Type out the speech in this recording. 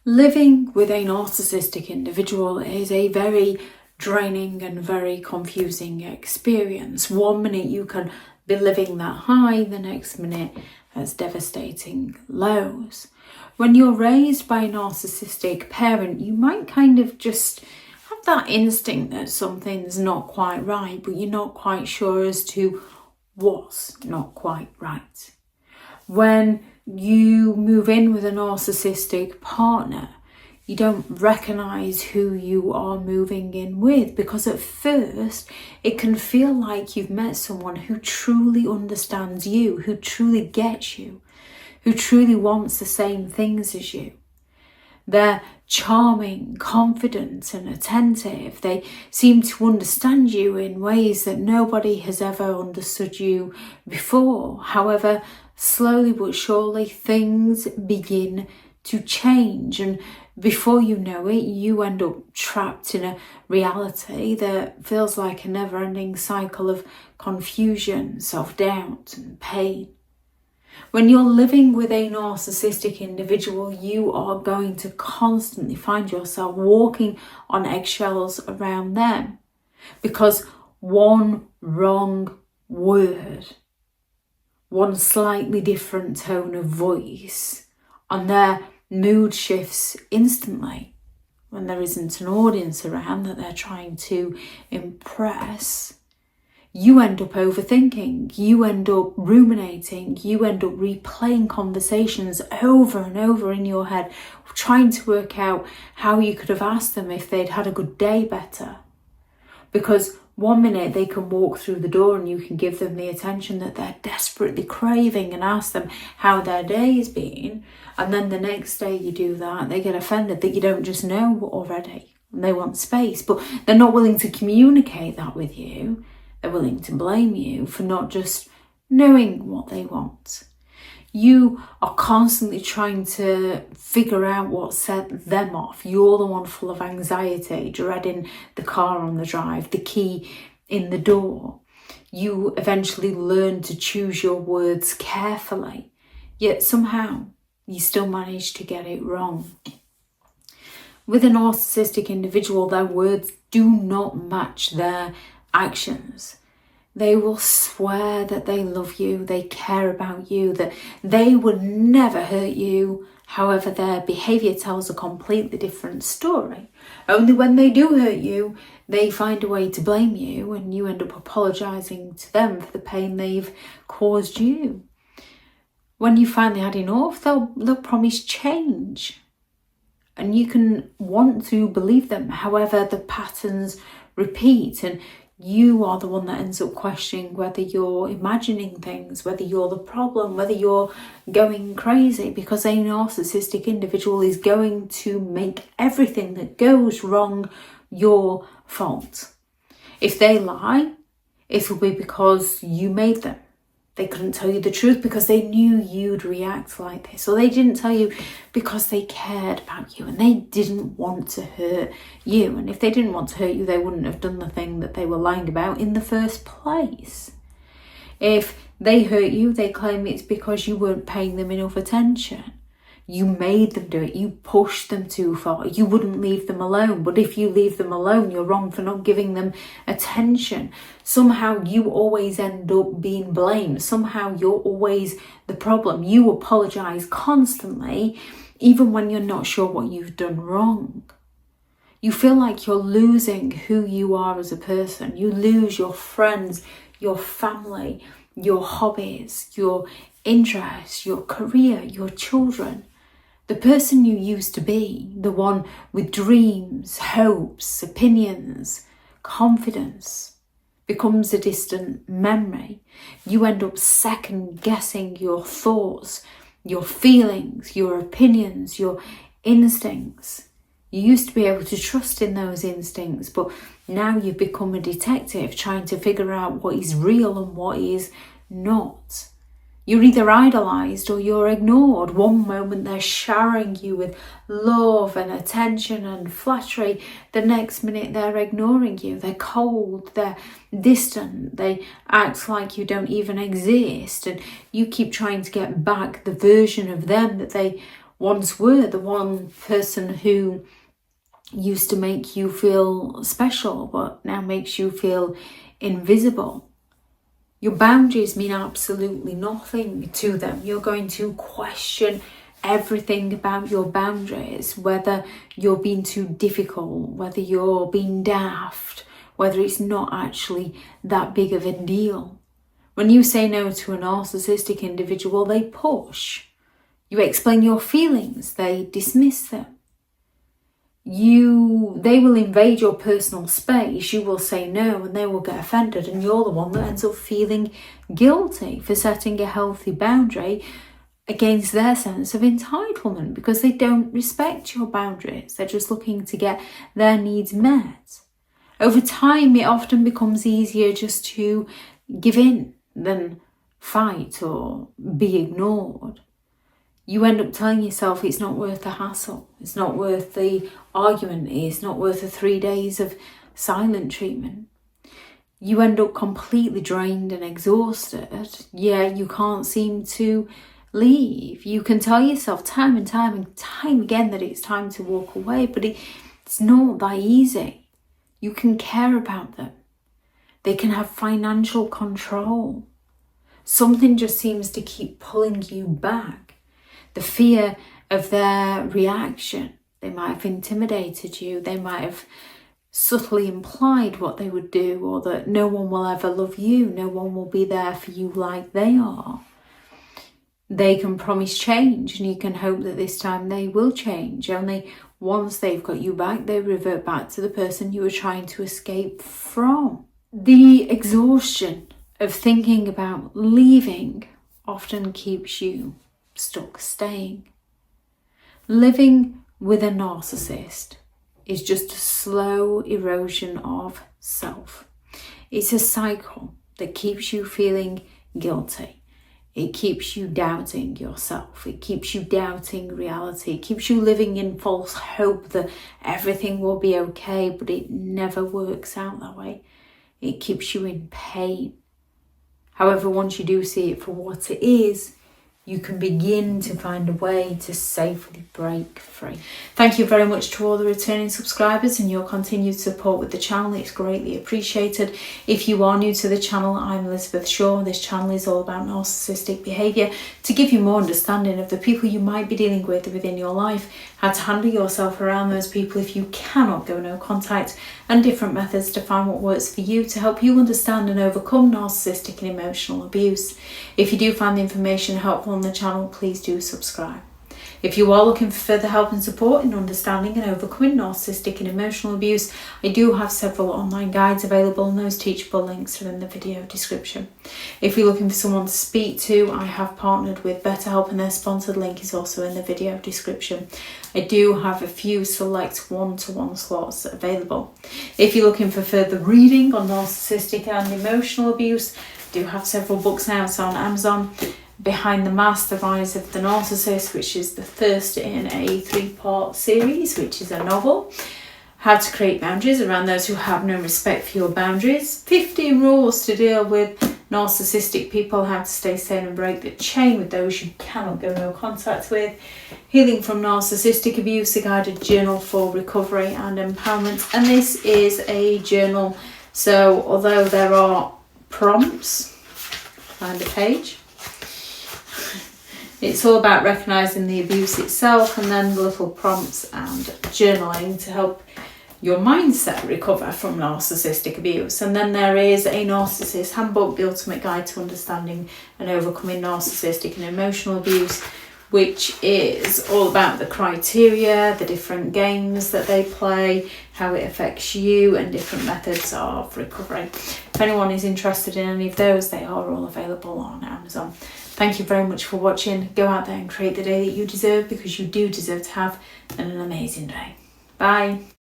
Living with a narcissistic individual is a very draining and very confusing experience. One minute you can be living that high, the next minute that's devastating lows. When you're raised by a narcissistic parent, you might kind of just have that instinct that something's not quite right, but you're not quite sure as to what's not quite right. When you move in with a narcissistic partner, you don't recognise who you are moving in with, because at first it can feel like you've met someone who truly understands you, who truly gets you, who truly wants the same things as you. They're charming, confident and attentive. They seem to understand you in ways that nobody has ever understood you before. However, slowly but surely things begin to change, and before you know it, you end up trapped in a reality that feels like a never-ending cycle of confusion, self-doubt and pain. When you're living with a narcissistic individual, you are going to constantly find yourself walking on eggshells around them, because one wrong word, one slightly different tone of voice, and their mood shifts instantly. When there isn't an audience around that they're trying to impress, you end up overthinking, you end up ruminating, you end up replaying conversations over and over in your head, trying to work out how you could have asked them if they'd had a good day better. Because one minute they can walk through the door and you can give them the attention that they're desperately craving and ask them how their day has been. And then the next day you do that, they get offended that you don't just know already. And they want space, but they're not willing to communicate that with you. They're willing to blame you for not just knowing what they want. You are constantly trying to figure out what set them off. You're the one full of anxiety, dreading the car on the drive, the key in the door. You eventually learn to choose your words carefully, yet somehow you still manage to get it wrong. With a narcissistic individual, their words do not match their actions. They will swear that they love you, they care about you, that they would never hurt you. However, their behaviour tells a completely different story. Only when they do hurt you, they find a way to blame you, and you end up apologising to them for the pain they've caused you. When you finally had enough, they'll promise change. And you can want to believe them. However, the patterns repeat, and you are the one that ends up questioning whether you're imagining things, whether you're the problem, whether you're going crazy, because a narcissistic individual is going to make everything that goes wrong your fault. If they lie, it will be because you made them. They couldn't tell you the truth because they knew you'd react like this. Or they didn't tell you because they cared about you and they didn't want to hurt you. And if they didn't want to hurt you, they wouldn't have done the thing that they were lying about in the first place. If they hurt you, they claim it's because you weren't paying them enough attention. You made them do it. You pushed them too far. You wouldn't leave them alone. But if you leave them alone, you're wrong for not giving them attention. Somehow you always end up being blamed. Somehow you're always the problem. You apologise constantly, even when you're not sure what you've done wrong. You feel like you're losing who you are as a person. You lose your friends, your family, your hobbies, your interests, your career, your children. The person you used to be, the one with dreams, hopes, opinions, confidence, becomes a distant memory. You end up second guessing your thoughts, your feelings, your opinions, your instincts. You used to be able to trust in those instincts, but now you've become a detective trying to figure out what is real and what is not. You're either idolised or you're ignored. One moment they're showering you with love and attention and flattery. The next minute they're ignoring you. They're cold, they're distant, they act like you don't even exist. And you keep trying to get back the version of them that they once were, the one person who used to make you feel special but now makes you feel invisible. Your boundaries mean absolutely nothing to them. You're going to question everything about your boundaries, whether you're being too difficult, whether you're being daft, whether it's not actually that big of a deal. When you say no to a narcissistic individual, they push. You explain your feelings, they dismiss them. They will invade your personal space, you will say no, and they will get offended, and you're the one that ends up feeling guilty for setting a healthy boundary against their sense of entitlement, because they don't respect your boundaries. They're just looking to get their needs met. Over time, it often becomes easier just to give in than fight or be ignored. You end up telling yourself it's not worth the hassle, it's not worth the argument, it's not worth the 3 days of silent treatment. You end up completely drained and exhausted, yet you can't seem to leave. You can tell yourself time and time again that it's time to walk away, but it's not that easy. You can care about them. They can have financial control. Something just seems to keep pulling you back. The fear of their reaction. They might have intimidated you. They might have subtly implied what they would do, or that no one will ever love you. No one will be there for you like they are. They can promise change, and you can hope that this time they will change. Only once they've got you back, they revert back to the person you were trying to escape from. The exhaustion of thinking about leaving often keeps you stuck staying. Living with a narcissist is just a slow erosion of self. It's a cycle that keeps you feeling guilty. It keeps you doubting yourself. It keeps you doubting reality. It keeps you living in false hope that everything will be okay, but it never works out that way. It keeps you in pain. However, once you do see it for what it is, you can begin to find a way to safely break free. Thank you very much to all the returning subscribers and your continued support with the channel. It's greatly appreciated. If you are new to the channel, I'm Elizabeth Shaw. This channel is all about narcissistic behaviour to give you more understanding of the people you might be dealing with within your life, how to handle yourself around those people if you cannot go no contact, and different methods to find what works for you to help you understand and overcome narcissistic and emotional abuse. If you do find the information helpful on the channel, please do subscribe. If you are looking for further help and support in understanding and overcoming narcissistic and emotional abuse, I do have several online guides available, and those teachable links are in the video description. If you're looking for someone to speak to, I have partnered with BetterHelp, and their sponsored link is also in the video description. I do have a few select one-to-one slots available. If you're looking for further reading on narcissistic and emotional abuse, I do have several books now on Amazon. Behind the Mask, The Rise of the Narcissist, which is the first in a 3-part series, which is a novel. How to Create Boundaries Around Those Who Have No Respect for Your Boundaries. 15 Rules to Deal with Narcissistic People. How to Stay Sane and Break the Chain with Those You Cannot Go No Contact With. Healing from Narcissistic Abuse, a guided journal for recovery and empowerment. And this is a journal, so although there are prompts, find a page. It's all about recognising the abuse itself, and then little prompts and journaling to help your mindset recover from narcissistic abuse. And then there is a Narcissists Handbook, the ultimate guide to understanding and overcoming narcissistic and emotional abuse, which is all about the criteria, the different games that they play, how it affects you, and different methods of recovery. If anyone is interested in any of those, they are all available on Amazon. Thank you very much for watching. Go out there and create the day that you deserve, because you do deserve to have an amazing day. Bye.